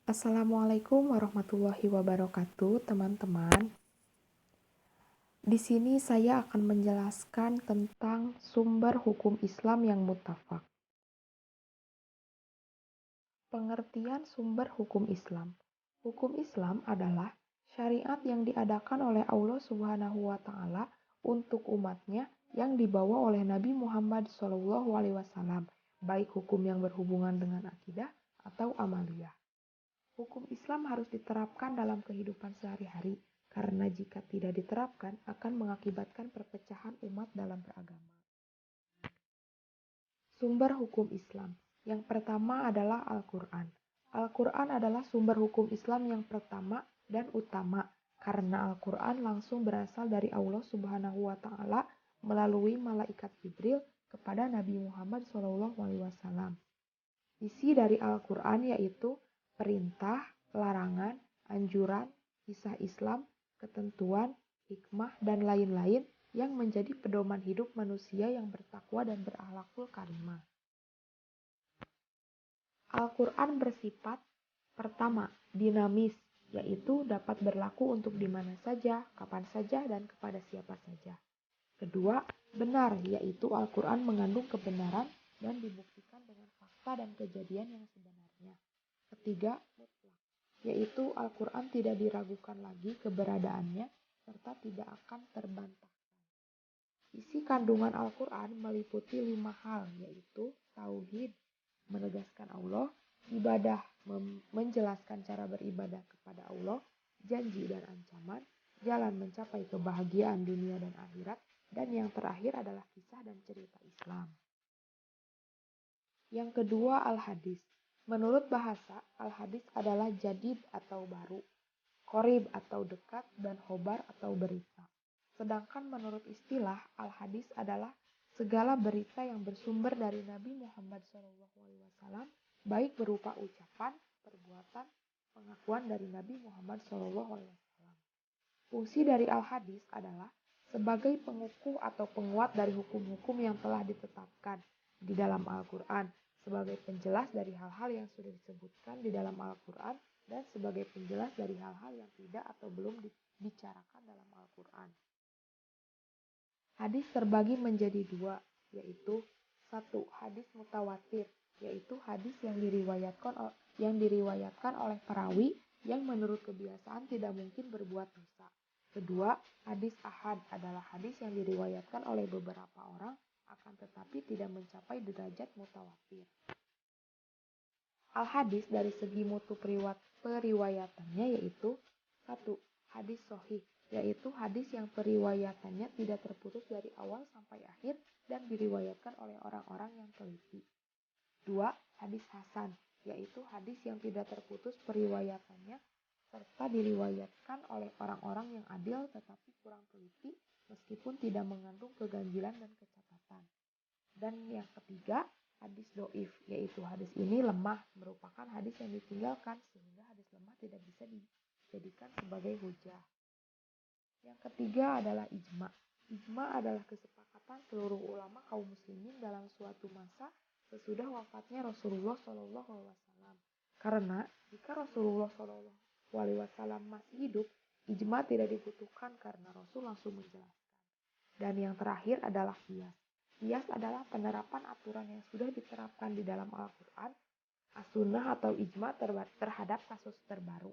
Assalamualaikum warahmatullahi wabarakatuh, teman-teman. Di sini saya akan menjelaskan tentang sumber hukum Islam yang muttafaq. Pengertian sumber hukum Islam. Hukum Islam adalah syariat yang diadakan oleh Allah Subhanahu wa taala untuk umatnya yang dibawa oleh Nabi Muhammad SAW, baik hukum yang berhubungan dengan akidah atau amaliyah. Hukum Islam harus diterapkan dalam kehidupan sehari-hari, karena jika tidak diterapkan akan mengakibatkan perpecahan umat dalam beragama. Sumber hukum Islam. Yang pertama adalah Al-Quran. Al-Quran adalah sumber hukum Islam yang pertama dan utama, karena Al-Quran langsung berasal dari Allah Subhanahu wa taala melalui malaikat Jibril kepada Nabi Muhammad SAW. Isi dari Al-Quran yaitu perintah, larangan, anjuran, kisah Islam, ketentuan, hikmah, dan lain-lain yang menjadi pedoman hidup manusia yang bertakwa dan berakhlakul karimah. Al-Quran bersifat pertama, dinamis, yaitu dapat berlaku untuk di mana saja, kapan saja, dan kepada siapa saja. Kedua, benar, yaitu Al-Quran mengandung kebenaran dan dibuktikan dengan fakta dan kejadian yang sebenarnya. Ketiga, mutlak, yaitu Al-Quran tidak diragukan lagi keberadaannya serta tidak akan terbantahkan. Isi kandungan Al-Quran meliputi 5 hal, yaitu tauhid, menegaskan Allah, ibadah, menjelaskan cara beribadah kepada Allah, janji dan ancaman, jalan mencapai kebahagiaan dunia dan akhirat, dan yang terakhir adalah kisah dan cerita Islam. Yang kedua, Al-Hadis. Menurut bahasa, Al-Hadis adalah jadid atau baru, qorib atau dekat, dan khobar atau berita. Sedangkan menurut istilah, Al-Hadis adalah segala berita yang bersumber dari Nabi Muhammad SAW, baik berupa ucapan, perbuatan, pengakuan dari Nabi Muhammad SAW. Fungsi dari Al-Hadis adalah sebagai pengukuh atau penguat dari hukum-hukum yang telah ditetapkan di dalam Al-Quran, sebagai penjelas dari hal-hal yang sudah disebutkan di dalam Al-Quran, dan sebagai penjelas dari hal-hal yang tidak atau belum dibicarakan dalam Al-Quran. Hadis terbagi menjadi dua, yaitu satu, hadis mutawatir, yaitu hadis yang diriwayatkan oleh perawi yang menurut kebiasaan tidak mungkin berbuat dosa. Kedua, hadis ahad adalah hadis yang diriwayatkan oleh beberapa orang akan tetapi tidak mencapai derajat mutawatir. Al-Hadis dari segi mutu periwayatannya yaitu satu, hadis sahih, yaitu hadis yang periwayatannya tidak terputus dari awal sampai akhir dan diriwayatkan oleh orang-orang yang teliti. Dua, hadis hasan, yaitu hadis yang tidak terputus periwayatannya serta diriwayatkan oleh orang-orang yang adil tetapi kurang teliti meskipun tidak mengandung keganjilan dan kecacatan. Dan yang ketiga, hadis doif, yaitu hadis ini lemah, merupakan hadis yang ditinggalkan sehingga hadis lemah tidak bisa dijadikan sebagai hujah. Yang ketiga adalah ijma. Ijma adalah kesepakatan seluruh ulama kaum muslimin dalam suatu masa sesudah wafatnya Rasulullah SAW. Karena jika Rasulullah SAW masih hidup, ijma tidak dibutuhkan karena Rasul langsung menjelaskan. Dan yang terakhir adalah qiyas. Qiyas adalah penerapan aturan yang sudah diterapkan di dalam Al-Quran, as-sunnah atau ijma terhadap kasus terbaru.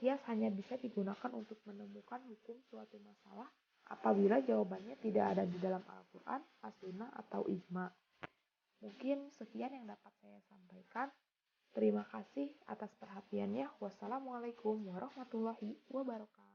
Qiyas hanya bisa digunakan untuk menemukan hukum suatu masalah apabila jawabannya tidak ada di dalam Al-Quran, as-sunnah atau ijma. Mungkin sekian yang dapat saya sampaikan. Terima kasih atas perhatiannya. Wassalamualaikum warahmatullahi wabarakatuh.